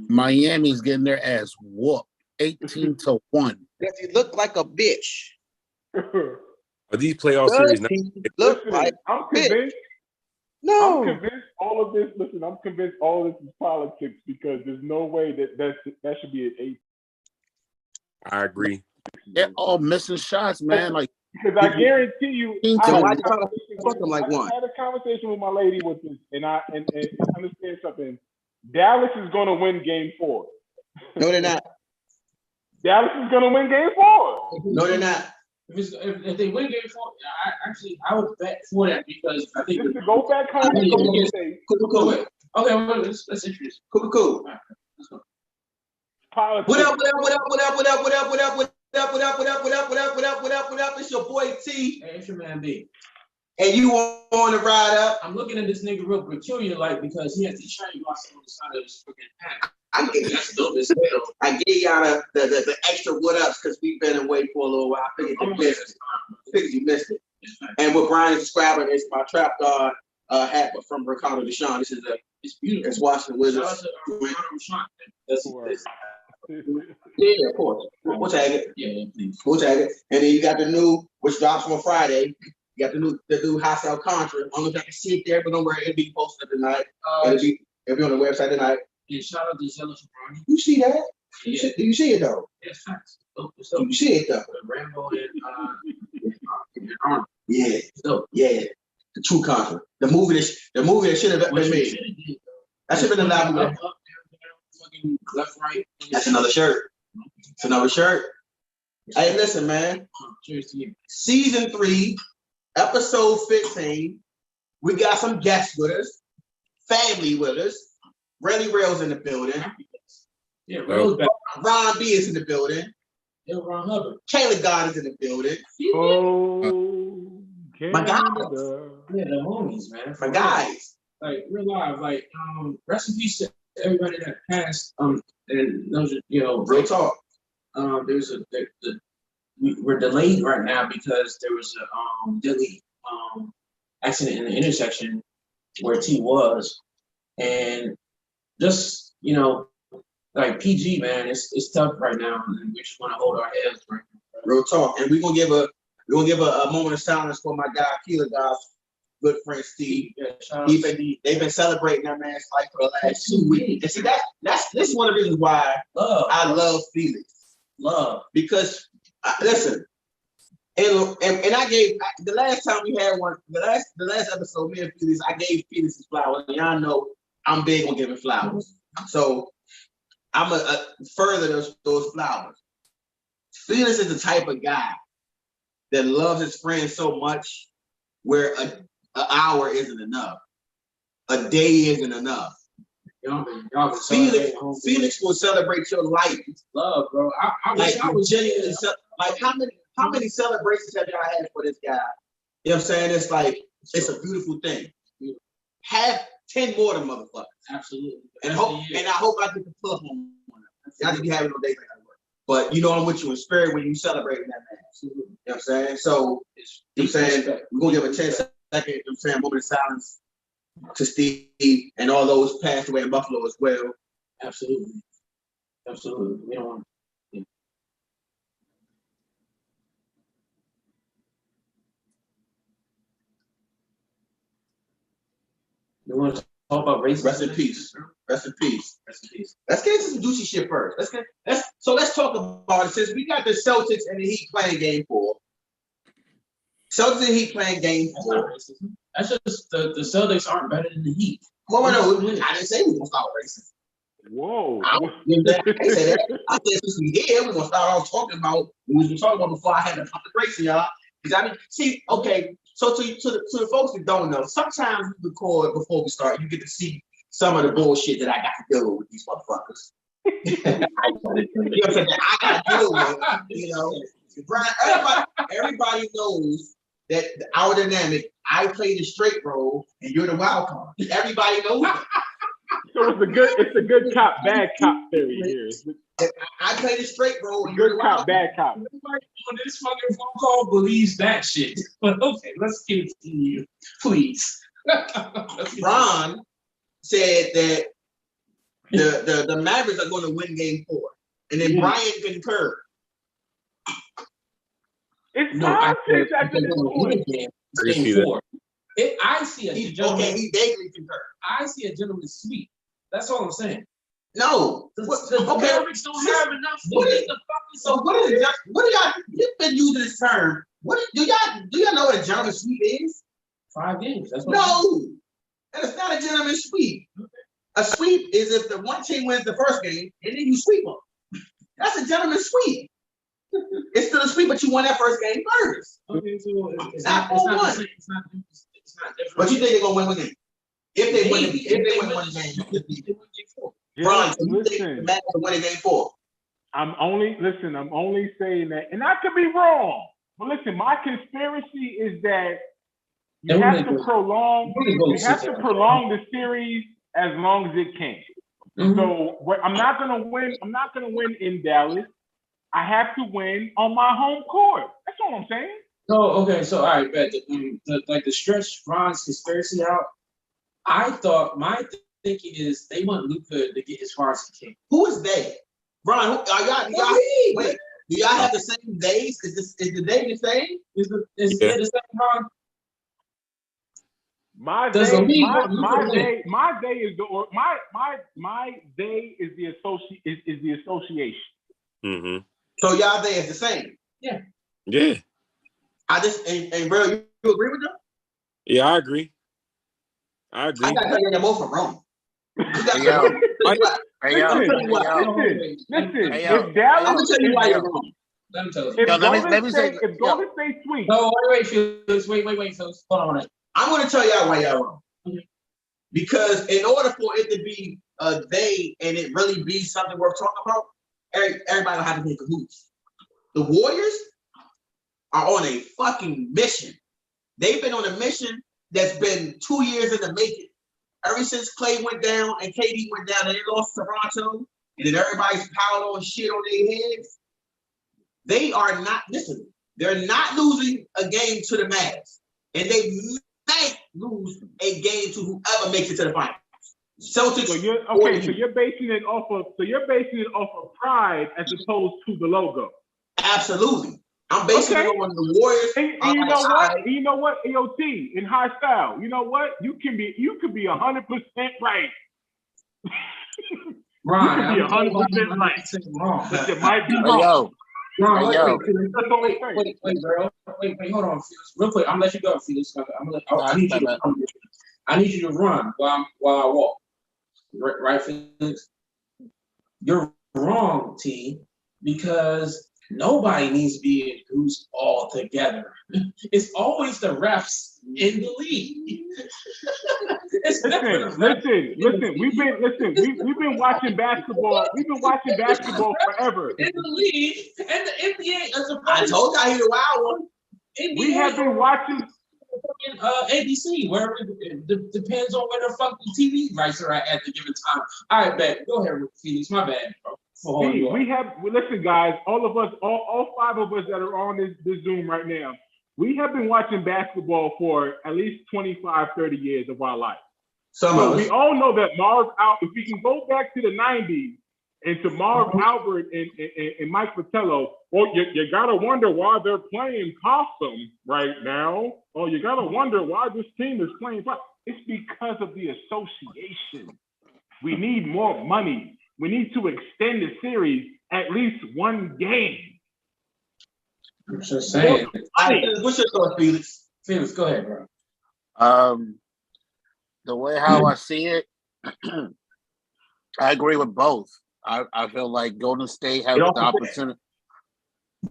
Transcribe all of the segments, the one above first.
Miami's getting their ass whooped, 18-1. Does he look like a bitch? Are these playoff Does series not? he look like I'm a bitch? convinced. No. I'm convinced all of this. Listen, I'm convinced all of this is politics because there's no way that should be an 8. I agree. They're all missing shots, man. Like Because I guarantee you, Then Then had why a you trying to conversation fuck him like one? I had a conversation with my lady with this, and understand something. Dallas is going to win Game 4. No, they're not. Dallas is going to win Game 4. No, they're not. If they win Game 4, I would bet for that because I think Just to go back home and say Cool. Okay, let's introduce. Cool. Let's go. politics. What up? It's your boy T, Hey, it's your man B. and you want to ride up. I'm looking at this nigga real peculiar, like because he has the cherry blossom on the side of his freaking hat. I give That's dope as hell. I gave y'all the extra what ups because we've been away for a little while. I figured you missed it. You missed it. And what Brian is describing is my trap guard hat, but from Ricardo Deshaun. This is It's beautiful. it's Washington Shout out Wizards. to Ricardo Rashawn. That's Yeah, of course. We'll tag it. yeah, please. We'll tag it. And then you got the new, which drops on Friday. You got the new Hassel Contra. I don't know if I can see it there, but don't worry, it'll be posted tonight. It'll be on the website tonight. Yeah, shout out to Zealous Brownie. You see that? Yeah. You see it though? Yes, facts. Dope. It's You dope. see it though? Rambo and Arnold. Yeah, It's dope. yeah. The true Contra. The movie that should have What been you made. should've did, That should have been up, allowed. down, fucking left, right. That's another shirt. It's another shirt. Hey, listen, man. Cheers to you. Season 3, episode 15. We got some guests with us, family with us. Relly Rails in the building. Yeah, Rose back. Ron B is in the building. Yeah, Ron Hubbard. Kayla God is in the building. Oh, My guys. Canada. Yeah, the homies, man. My guys. Like real live, like rest in peace to everybody that passed. And those are, Real talk. there's we're delayed right now because there was a deadly accident in the intersection where T was, and just like PG, man, it's tough right now, and we just want to hold our heads right now. Real talk. And we're gonna give a moment of silence for my guy, Keeler God's good friend Steve. Yeah, shout out to Steve. They've been celebrating that man's life for the last 2 weeks. And see this is one of the reasons why Love, I love Felix. love. Because listen, and I gave the last time we had one, the last episode, me and Felix, I gave Felix his flowers. And y'all know I'm big on giving flowers. So I'm a further those flowers. Felix is the type of guy that loves his friends so much where an hour isn't enough. A day isn't enough. Y'all can celebrate home. Felix will celebrate your life. Love, bro. I wish Like I was genuinely, like how many celebrations have y'all had for this guy? You know what I'm saying? It's like it's a beautiful thing. Have 10 more of them motherfuckers. Absolutely. And I hope I get the plus on one. Y'all just be having no days like I work. But you know I'm with you in spirit when you celebrating that man. Absolutely. You know what I'm saying? So you know what I'm saying we're gonna give a 10-second, you know what I'm saying, moment of silence to Steve and all those passed away in Buffalo as well. Absolutely. Absolutely. We don't want You want to talk about racism? Rest in peace. Rest in peace. Rest in peace. Let's get into some juicy shit first. Let's talk about it since we got the Celtics and the Heat playing game 4. Celtics and Heat playing game That's not 4. racism. That's just the Celtics aren't better than the Heat. Well, no, I didn't say we were gonna start racing. Whoa. I didn't say that. I said since we here, we're gonna start off talking about what we were talking about before I had to pump the brakes, y'all. Because I mean, see, okay. So to the folks that don't know, sometimes we record before we start. You get to see some of the bullshit that I got to deal with these motherfuckers. You know what I'm saying? I got to deal with, you know. Brian, everybody knows that our dynamic. I play the straight role, and you're the wild card. Everybody knows that. So it's a good cop, bad cop theory here. I play the straight role, and Good you're the cop, wild bad cop. Everybody on this fucking phone call believes that shit. But okay, let's continue, please. Ron said that The Mavericks are going to win Game 4, and then Brian concurred. It's No, I politics said at this they're going to win point. a game. I can see Game that. 4. If I see a gentleman, He vaguely concurred. I see a gentleman sweep. That's all I'm saying. No. The Okay. Mavericks don't have enough. What is- the fucking So what is it? What do y'all? You've been using this term. What do y'all know what a gentleman sweep is? 5 games? That's what No, and it's not a gentleman sweep. A sweep is if the one team wins the first game and then you sweep them. That's a gentleman sweep. It's still a sweep, but you won that first game first. Okay, so it's Not not. It's for not. one. The same, it's not different. But you think they're gonna win one game? If they win, Maybe. if they win one game, If they win Game 4. Brian, so you think the Listen, Mavericks will win Game 4? I'm only saying that, and I could be wrong. But listen, my conspiracy is that you They're have gonna to go- prolong. they're gonna go You have 6 to prolong the series as long as it can. Mhm. So I'm not gonna win. I'm not gonna win in Dallas. I have to win on my home court. That's all I'm saying. Oh, okay. So, all right, but the stretch Ron's conspiracy out. I thought my thinking is they want Luka to get as far as he can. Who is they? Brian, who, are y'all? Wait, do y'all have the same days? Is the day the same? Is Yeah. it the same Ron? My Does day, the league my, want Luka my to day, my day is the or my day is the association. Mm-hmm. So y'all day is the same. Yeah. I just and bro, you agree with them? Yeah, I agree. I I agree. gotta tell you, they're both from wrong. Hey, yo. Hey, yo. Listen, Hey, yo. if Dallas, I'm gonna tell you why you're wrong. Let me tell you. if Yo, let me Golden say- State, if Golden State sweeps, No, wait, Felix. Wait, Felix. Hold on a minute. I'm gonna tell y'all why y'all wrong. Because in order for it to be a they and it really be something worth talking about, everybody will have to be in cahoots. The Warriors are on a fucking mission. They've been on a mission that's been 2 years in the making. Ever since Clay went down and KD went down and they lost to Toronto, and then everybody's piled on shit on their heads. They are not, listen, they're not losing a game to the Mavs. And they may lose a game to whoever makes it to the finals. Celtics. so you're basing it off of pride as opposed to the logo. Absolutely. I'm basing Okay. it on the Warriors. And you know what? And you know what? AOT in high style. You know what? You could be 100% right. Ron, You could be I'm 100% right. wrong. But you might be Hey, wrong. yo. Ron, Hey, wait, yo. wait, girl. Wait, hold on, Felix. Real quick, I'm gonna let you go, Felix. I need you to run while I walk. Right, Felix? You're wrong, T, because nobody needs to be in groups all together. It's always the refs in the league. Listen. We've been watching basketball. We've been watching basketball forever. In the league and the NBA as a I told y'all he the wild one. We have been watching. ABC, where it depends on where the fucking TV rights are at the given time. All right, bet. Go ahead, Felix. My bad, bro. Listen, guys. All of us, all 5 of us that are on this Zoom right now, we have been watching basketball for at least 25, 30 years of our life. So we all know that Marv Albert, if we can go back to the 90s and to Marv Albert and Mike Fratello, well, you got to wonder why they're playing possum right now. Or you got to wonder why this team is playing possum. It's because of the association. We need more money. We need to extend the series at least one game. I'm just saying. What's your thought, Felix? Felix, go ahead, bro. The way how I see it, I agree with both. I feel like Golden State has the opportunity.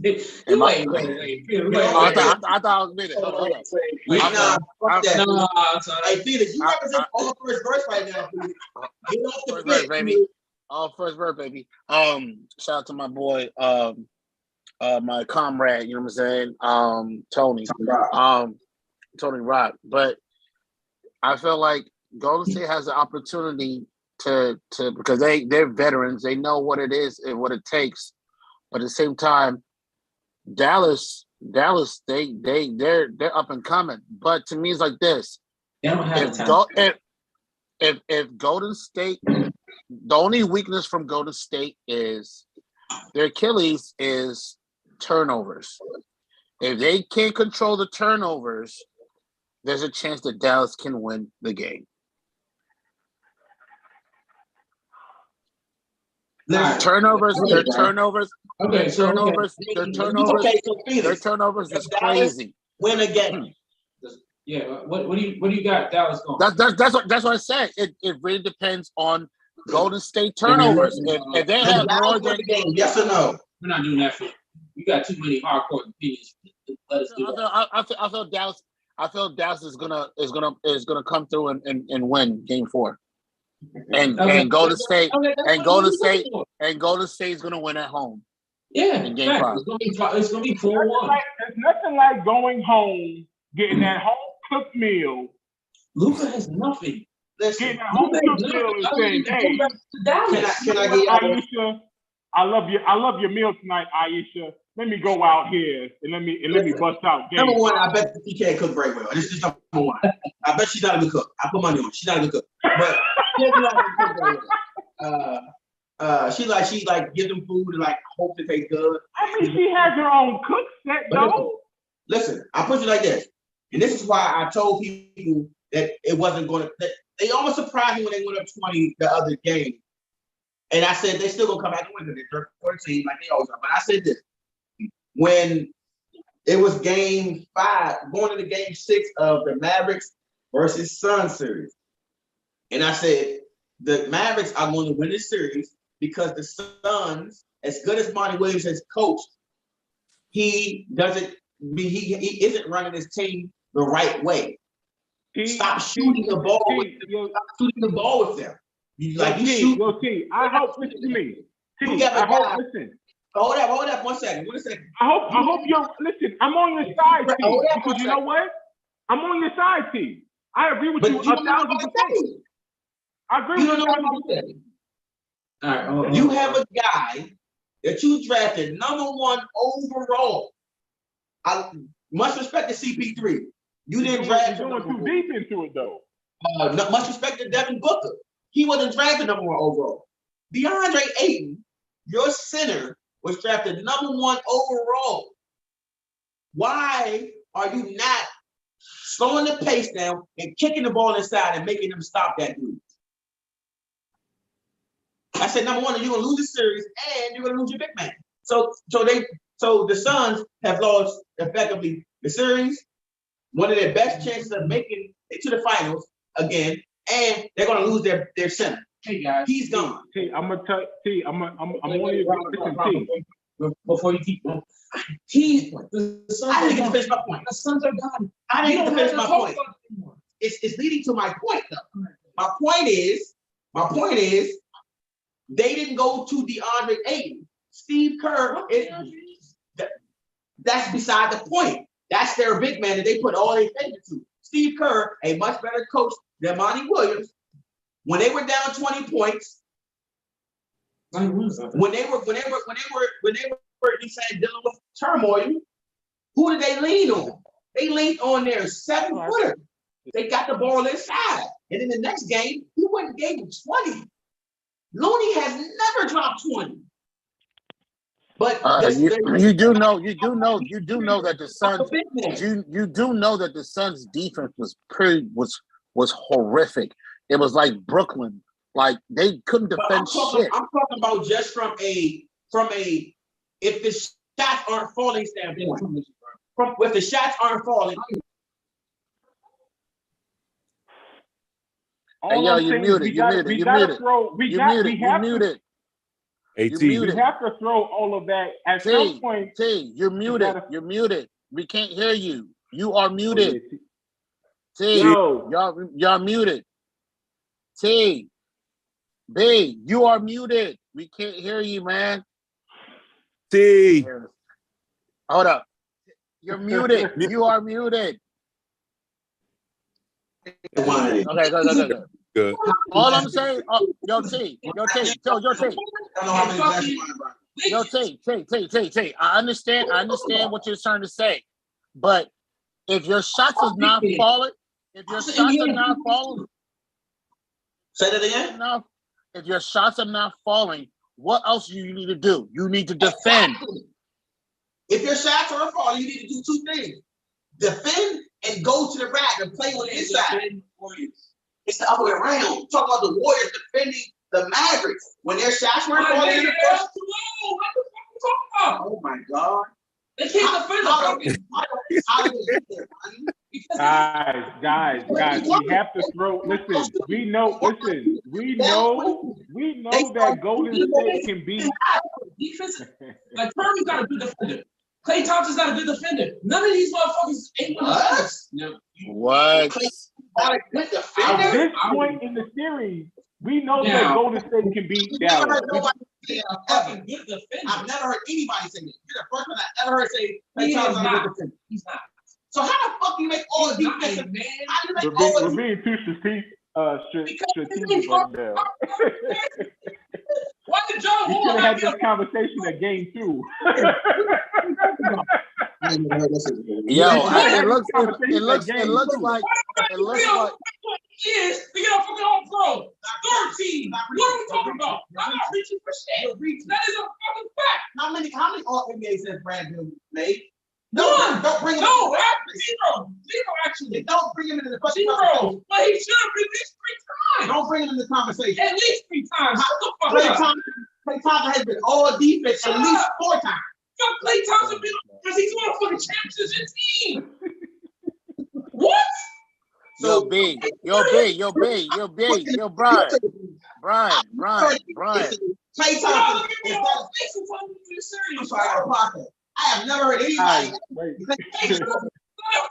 Wait. I thought I was minute. Hold on. Hey, Felix, you represent all first verse right now, Felix. Get off the First verse, fence, baby. First verse, baby. Shout out to my boy, my comrade, you know what I'm saying? Tony. Tony Rock. But I feel like Golden State has the opportunity to because they're veterans, they know what it is and what it takes. But at the same time, Dallas, they're up and coming. But to me, it's like this: They don't have if Golden State the only weakness from Golden State is their Achilles is turnovers. If they can't control the turnovers, there's a chance that Dallas can win the game. Listen, Turnovers, okay, their bro. turnovers, Okay, their so turnovers, their turnovers, Okay, so their Felix, turnovers is Dallas crazy. win again. yeah, what do you got Dallas going? That's what I said. It really depends on Golden State turnovers. If they have more than game, yes or no? We're not doing that for you. You got too many hardcore opinions. Let us do that. I feel Dallas. I feel Dallas is gonna come through and win Game 4. And Golden State and Golden State is gonna win at home. Yeah, in Game 5. It's gonna be 4-1. There's nothing like going home, getting that home cooked meal. Luka has nothing. Listen, Getting that home cooked meal and saying, "Hey, can I get Aisha, I love your meal tonight, Aisha. Let me go out here and let me bust out game." Number one, I bet she can't cook very well. This is number one. I bet she's not a good cook. I put money on it. She's not a good cook. But she's not a good cook very well. She give them food and hope it tastes good. I mean, she has her own cook set, though. Listen, I put it like this, and this is why I told people that it wasn't going to. They almost surprised me when they went up 20 the other game, and I said they still gonna come back and win. They're 14 like they always are. But I said this when it was Game 5, going into Game 6 of the Mavericks versus Suns series, and I said the Mavericks are going to win this series because the Suns, as good as Monty Williams has coached, he isn't running his team the right way. Stop shooting the ball with them. I hope listen to me. Listen. Hold up, 1 second. I hope you're listen. I'm on your side, T. Because you know what? I'm on your side, T. I agree with you 1,000%. I agree with you. All right, you have a guy that you drafted number 1 overall. I much respect to CP3. You didn't draft him. You're going too deep into it, though. Much respect to Devin Booker. He wasn't drafted number 1 overall. DeAndre Ayton, your center, was drafted number 1 overall. Why are you not slowing the pace down and kicking the ball inside and making them stop that dude? I said, number 1, you're gonna lose the series and you're gonna lose your big man. So the Suns have lost effectively the series, one of their best chances of making it to the finals again, and they're gonna lose their center. Hey guys, he's gone. T, I'm gonna tell T. I'm only T. Before you keep going, the Suns I didn't get to finish my point. The Suns are gone. I didn't get to finish my point. It's leading to my point though. My point is they didn't go to DeAndre Ayton. Steve Kerr that's beside the point. That's their big man that they put all their faith into. Steve Kerr, a much better coach than Monty Williams, when they were down 20 points, when they were dealing with turmoil, who did they lean on? They leaned on their 7-footer. They got the ball inside. And in the next game, he went and gave him 20. Looney has never dropped 20. But you do know that the Suns you do know that the Suns defense was horrific. It was like Brooklyn. Like they couldn't defend shit. I'm talking about just from a if the shots aren't falling standpoint. If the shots aren't falling. Hey, yo, you muted. You muted. We have to throw all of that at some point. T, you're muted. You're muted. We can't hear you. You are muted. T, y'all muted. T, B, you are muted. We can't hear you, man. T. Hold up. You're muted. You are muted. Okay, go. Good. All I'm saying, yo, T. I understand what you're trying to say, but if your shots is not falling, say that again. if your shots are not falling, what else do you need to do? You need to defend. Exactly. If your shots are falling, you need to do two things: defend and go to the rack and play on the inside. It's the other way around. Talk about the Warriors defending the Mavericks when their shots weren't falling in the first. What the fuck are you talking about? Oh my God! They can't defend the Guys, we have to throw. Listen, we know that Golden State can beat. Defense, like Curry's not a good defender. Klay Thompson's not a good defender. None of these motherfuckers ain't What? Not a good defender. At this point in the series, we know that Golden State can beat Dallas. I've never heard anybody say that. You're the first one I ever heard say Klay Thompson's not a good defender. He's not. So how the fuck you make all the defensive man? How you make all We're being too strategic right now. Why did John We Wall should have not had be this conversation at game 2. Yo, it looks like years to get a fucking All-Pro? 13. What are we talking about? I'm not reaching for shit. That is a fucking fact. How many All-NBA says Brad Hill made? None. Don't bring him. No, zero. Zero, actually. Don't bring him into the conversation. Zero. But he should have been at least 3 times. Don't bring him into the conversation. At least 3 times. Shut the fuck up. Klay Thompson has been all defense at least 4 times. Fuck Klay Thompson because he's on a fucking championship team. What? Yo, Brian. Klay Thompson is I have never heard anybody. He's not a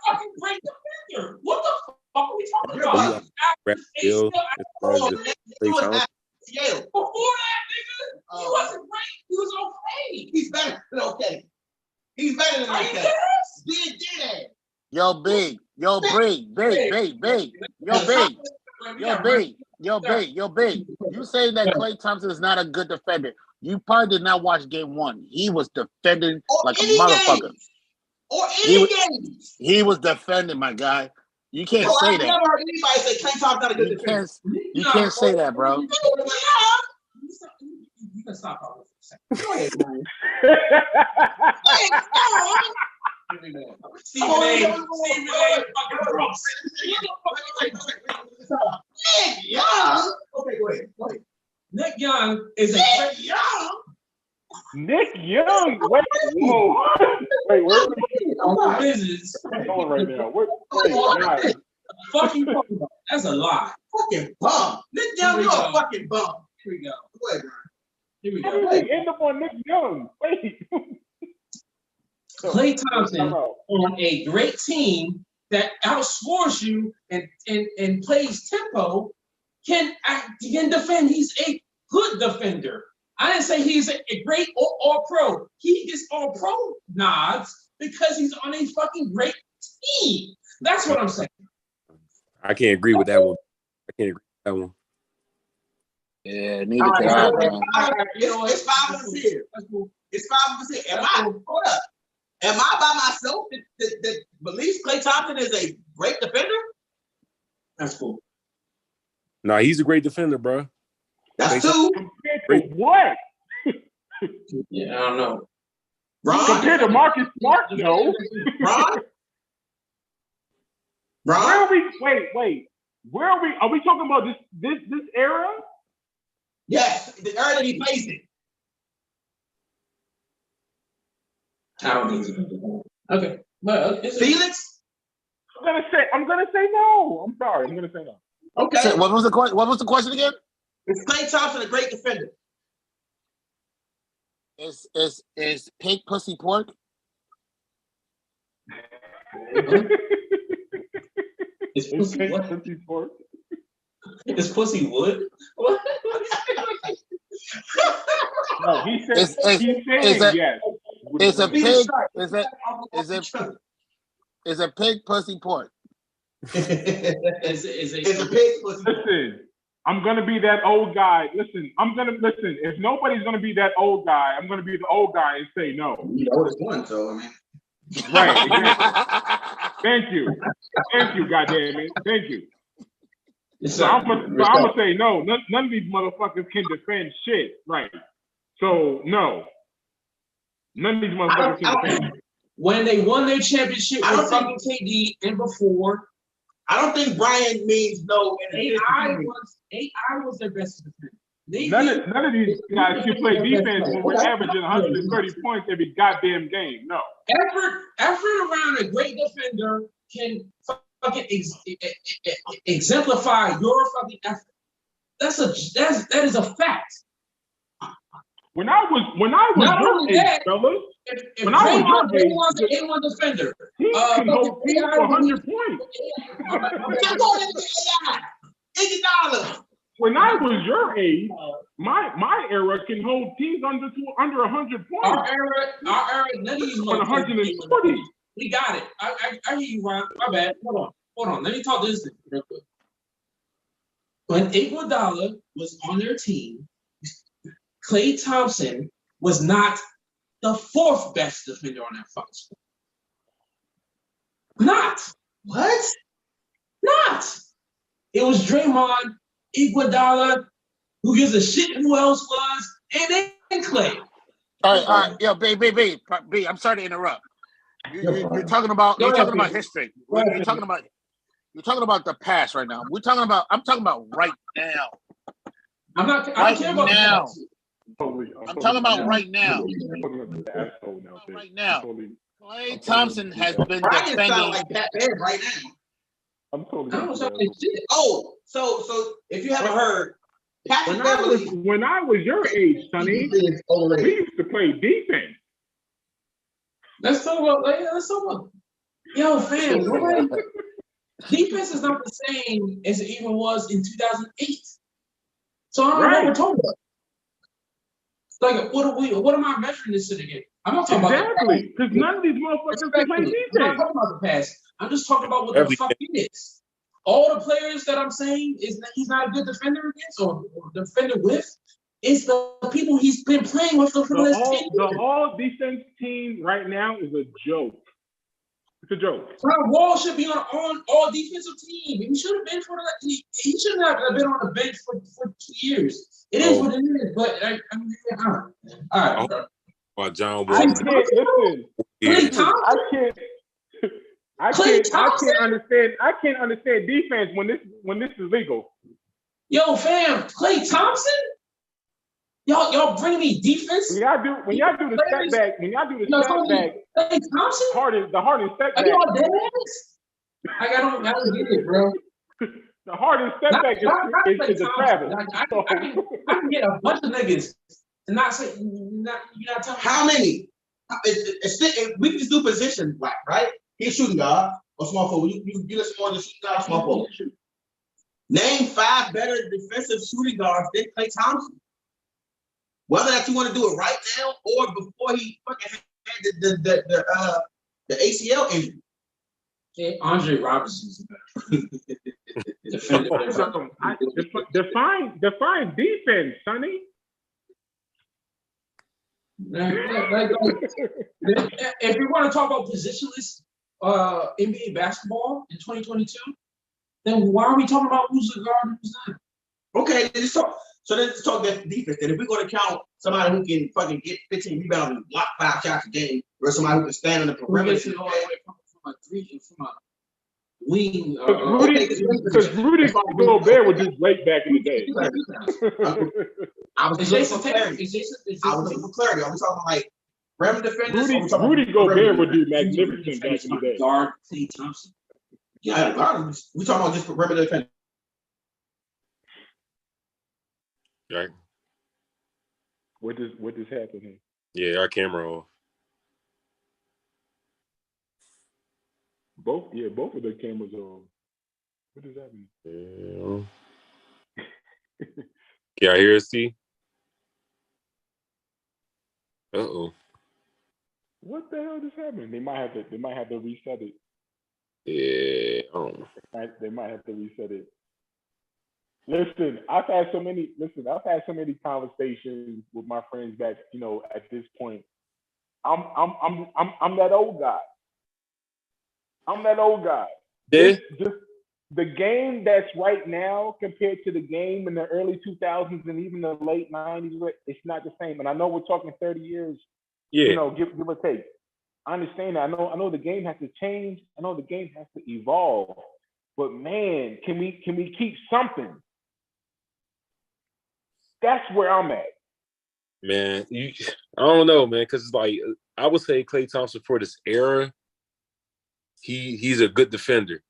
fucking great defender. What the fuck are we talking about? Bill, Before that, nigga, he wasn't great. He was okay. He's better than okay. He's better than okay. Did that. Yo, B. You say that Klay Thompson is not a good defender. You probably did not watch game 1. He was defending like a motherfucker. Or any game. He was defending, my guy. You can't say I've that. never heard anybody say Klay Thompson's not a good defender. You can't say that, bro. You can stop all this. Go ahead, man. Stephen A. fucking Brooks. Nick Young. Okay, go ahead. Nick Young is a Nick Young. Nick Young. Wait, where are we business. going right now? Guys. Fucking that's a lie. Fucking bum. Nick Young, you're a fucking bum. Here we go. Go ahead, Brian. Here we How go. did we end up on Nick Young? Wait. Klay Thompson on a great team that outscores you and plays tempo can defend. He's a good defender. I didn't say he's a great all-pro. He gets all-pro nods because he's on a fucking great team. That's what I'm saying. I can't agree with that one. Yeah, neither can I, man. It's 5 of us here. It's 5 of us here. Hold up. Am I by myself that believes Klay Thompson is a great defender? That's cool. No, he's a great defender, bro. That's 2. Compared to what? Yeah, I don't know. Compared to Marcus Smart, no. Ron? Where are we? Wait. Where are we? Are we talking about this era? Yes, the era that he plays in. I don't think so. Okay. Well, Felix? I'm gonna say no. I'm sorry. I'm gonna say no. Okay. So what was the question again? Is Klay Thompson a great defender? Is pig pussy pork? It's pussy what? It's pussy wood? What? No, he said he's saying yes. Is a pig is a pig pussy pork? It's a pig pussy pork. Listen, I'm gonna be that old guy. Listen. If nobody's gonna be that old guy, I'm gonna be the old guy and say no. You know this one, so I mean. Right. Thank you. Thank you, goddamn it. Thank you. So I'm gonna say no. None of these motherfuckers can defend shit, right? So no, none of these motherfuckers can defend shit. When they won their championship with fucking KD and before, I don't think Brian means no. AI was their best defender. None of these guys can play defense when we're averaging 130 points every goddamn game. No. Effort around a great defender can fucking exemplify your fucking effort. That is a fact. When I was your age, fellas. If when I was your age, A1 defender. He can hold teams for 100 points. When I was your age, my era can hold teams under 100 points. Our era, none of these 140. We got it. I hear you, Ron. My bad. Hold on. Let me talk this real quick. When Iguodala was on their team, Klay Thompson was not the fourth best defender on that fucking squad. Not. What? Not. It was Draymond, Iguodala, who gives a shit who else was, and then Klay. All right. Yo, B, I'm sorry to interrupt. You're talking about history. You're talking about the past right now. I'm talking about right now. I don't care about now. I'm talking about right now. Right now. Klay Thompson has been defending. Like Batman right now. I'm totally. Oh, so if you haven't heard, Patrick Beverly. When I was your age, Sonny, we used to play defense. Let's talk about. Yo, fam, defense is not the same as it even was in 2008. So I don't know what we're talking about. Like, what am I measuring this shit again? I'm not talking about because none of these motherfuckers can play defense. I'm not talking about the past. I'm just talking about what the fuck it is. All the players that I'm saying is that he's not a good defender against or defender with. It's the people he's been playing with for the last 10 years. The all defense team right now is a joke. It's a joke. John Wall should be on all defensive team. He should have been he shouldn't have been on the bench for 2 years. It is what it is. But all right. About John Wall. I can't listen. I can't understand defense when this is legal. Yo, fam, Klay Thompson? Y'all bring me defense? When y'all do the step back, Klay Thompson? The hardest step back. Are you on dead ass? I don't get it, bro. The hardest step back is the travel. I can get a bunch of niggas and not say you're not telling me. How many? We can just do position black, right? He's shooting guard or small forward. You give us more than shooting guard or small forward. Name 5 better defensive shooting guards than Klay Thompson. Whether that you want to do it right now or before he fucking had the ACL injury. Yeah, Andre Robinson's better. Define defense, Sonny. If you want to talk about positionless NBA basketball in 2022, then why are we talking about who's the guard and who's not? Okay, let's talk that defense. And if we're going to count somebody who can fucking get 15 rebounds and block 5 shots a game, versus somebody who can stand on the perimeter from a wing. Because Rudy Gobert was just late back in the day. I was looking for clarity. Are we talking like rim defenders? Rudy Gobert would do magnificent back in the day. Guard Klay Thompson. Yeah, guard. We talking about just perimeter defenders. Right. What does happen here? Yeah, our camera off. Both of the cameras on. What does that mean? Yeah. Can I hear us, T? What the hell just happened? They might have to reset it. Yeah. They might have to reset it. Listen, I've had so many conversations with my friends that, at this point, I'm that old guy. Yeah. the game that's right now compared to the game in the early 2000s and even the late 90s, it's not the same. And I know we're talking 30 years, Yeah. give or take. I understand that. I know the game has to change. I know the game has to evolve. But man, can we keep something? That's where I'm at. Man, I don't know, man, because it's like I would say Klay Thompson for this era, he's a good defender.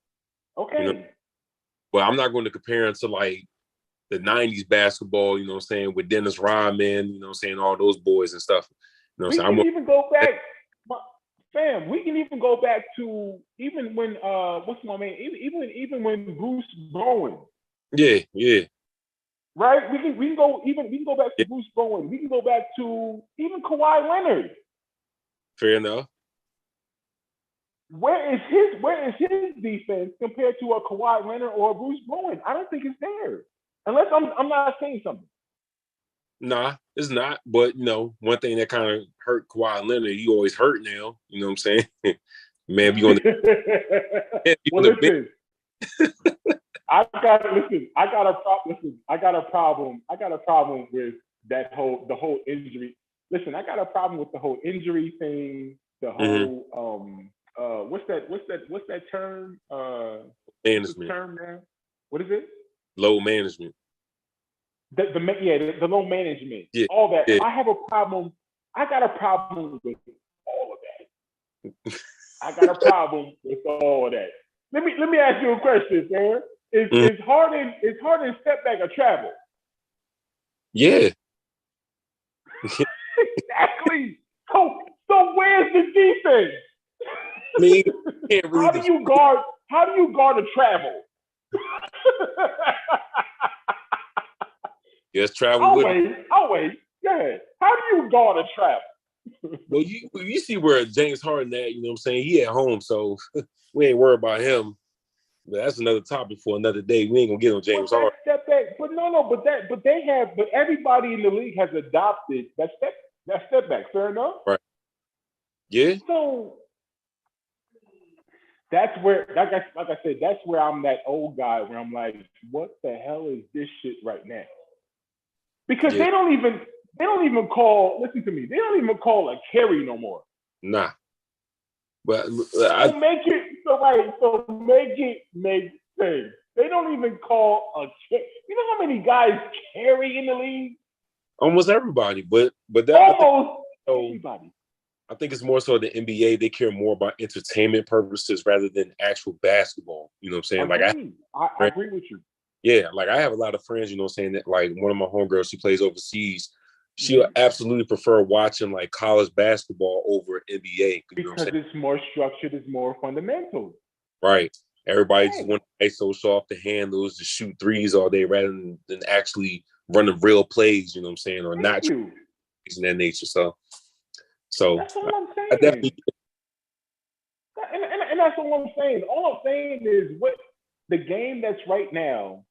Okay. You know? But I'm not going to compare him to like the 90s basketball, you know what I'm saying, with Dennis Rodman, you know what I'm saying, all those boys and stuff. You know what I'm saying? We can even go back, fam, we can even go back to even when what's my man? Even when Bruce Bowen. Yeah, yeah. Right? We can go back to Bruce Bowen. We can go back to even Kawhi Leonard. Fair enough. Where is his defense compared to a Kawhi Leonard or a Bruce Bowen? I don't think it's there. Unless I'm not saying something. Nah, it's not. But one thing that kind of hurt Kawhi Leonard, he always hurt now. You know what I'm saying? Man, be on the well, listen. I got a problem with the whole injury. Listen, I got a problem with the whole injury thing. The whole what's that term? Management. Term now? What is it? Low management. The low management. Yeah. All that. Yeah. I got a problem with all of that. I got a problem with all of that. Let me ask you a question, man. Is Harden step back or travel? Yeah. Exactly. So where's the defense? I mean, can't really how do you guard a travel? Yes, travel. I'll wait. Go ahead. How do you guard a travel? Well, you see where James Harden at, you know what I'm saying? He at home, so we ain't worried about him. But that's another topic for another day. We ain't gonna get on James Harden. Step back. But everybody in the league has adopted that step back. Fair enough? Right. Yeah. So that's where, like I said, that's where I'm that old guy where I'm like, what the hell is this shit right now? Because they don't even call, listen to me, they don't even call a carry no more. Nah. But so make it make sense. They don't even call a carry. You know how many guys carry in the league? Almost everybody, but that almost everybody. I think it's more so the NBA. They care more about entertainment purposes rather than actual basketball. You know what I'm saying? I agree with you. Yeah, like I have a lot of friends, you know what I'm saying, that like one of my homegirls, she plays overseas. She'll absolutely prefer watching like college basketball over NBA. Because it's more structured, it's more fundamental. Right. Everybody just wants to ISO show off the handles, to shoot threes all day rather than actually running real plays, you know what I'm saying, or not in that nature. So that's all I'm saying. I definitely and that's all I'm saying. All I'm saying is what the game that's right now.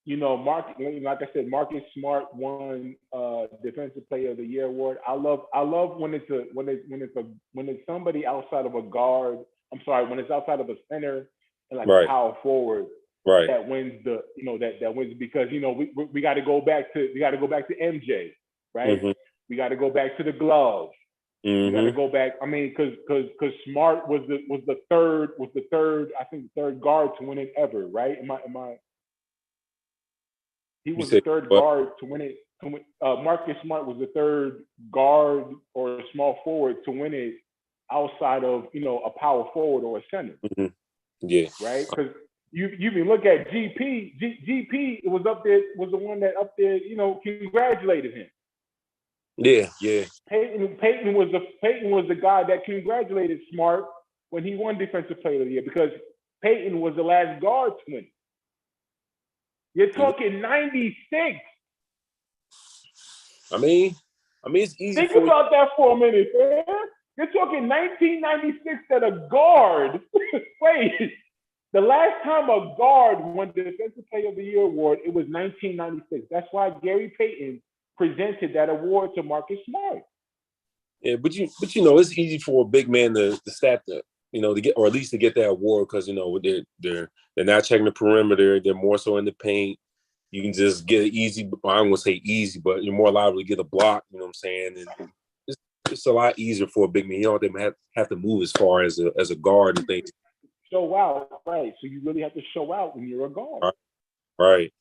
You know, like I said, Marcus Smart won Defensive Player of the Year award. I love when it's somebody outside of a guard. I'm sorry, when it's outside of a center and like a power forward that wins that wins, because we got to go back to MJ, right? We got to go back to the glove. We got to go back. I mean, because Smart was the third I think third guard to win it ever, right? Am I? He was the third guard to win it. Marcus Smart was the third guard or small forward to win it outside of a power forward or a center. Yeah. Right? Because you can look at GP. GP was the one that up there, congratulated him. Yeah, yeah. Peyton was the guy that congratulated Smart when he won Defensive Player of the Year, because Peyton was the last guard to win. You're talking 96. I mean, it's easy. Think about that for a minute, man. You're talking 1996 that a guard. Wait, the last time a guard won the Defensive Player of the Year award, it was 1996. That's why Gary Payton presented that award to Marcus Smart. Yeah, but it's easy for a big man to stat the to get, or at least to get that award, because they're not checking the perimeter. They're more so in the paint. You can just get an easy. I don't want to say easy, but you're more liable to get a block. You know what I'm saying? And it's a lot easier for a big man. You don't have to move as far as a guard and things. Show out, right? So you really have to show out when you're a guard. Right.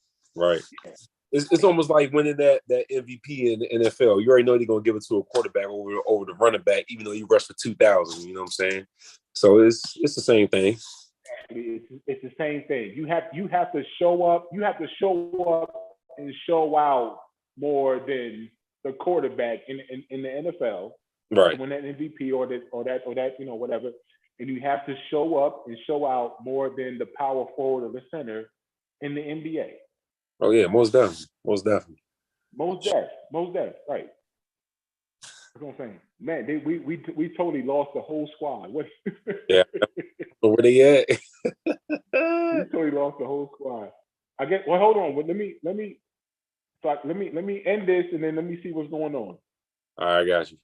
It's almost like winning that MVP in the NFL. You already know they're gonna give it to a quarterback over the running back, even though he rushed for 2,000. You know what I'm saying? So it's the same thing. It's the same thing. You have to show up. You have to show up and show out more than the quarterback in the NFL. Right. Win that MVP or that whatever. And you have to show up and show out more than the power forward or the center in the NBA. Oh yeah, most definitely. Most definitely. Right. That's what I'm saying. Man, we totally lost the whole squad. Yeah. Where they at? We totally lost the whole squad. I guess. Well, hold on. Let me end this and then let me see what's going on. All right, I got you.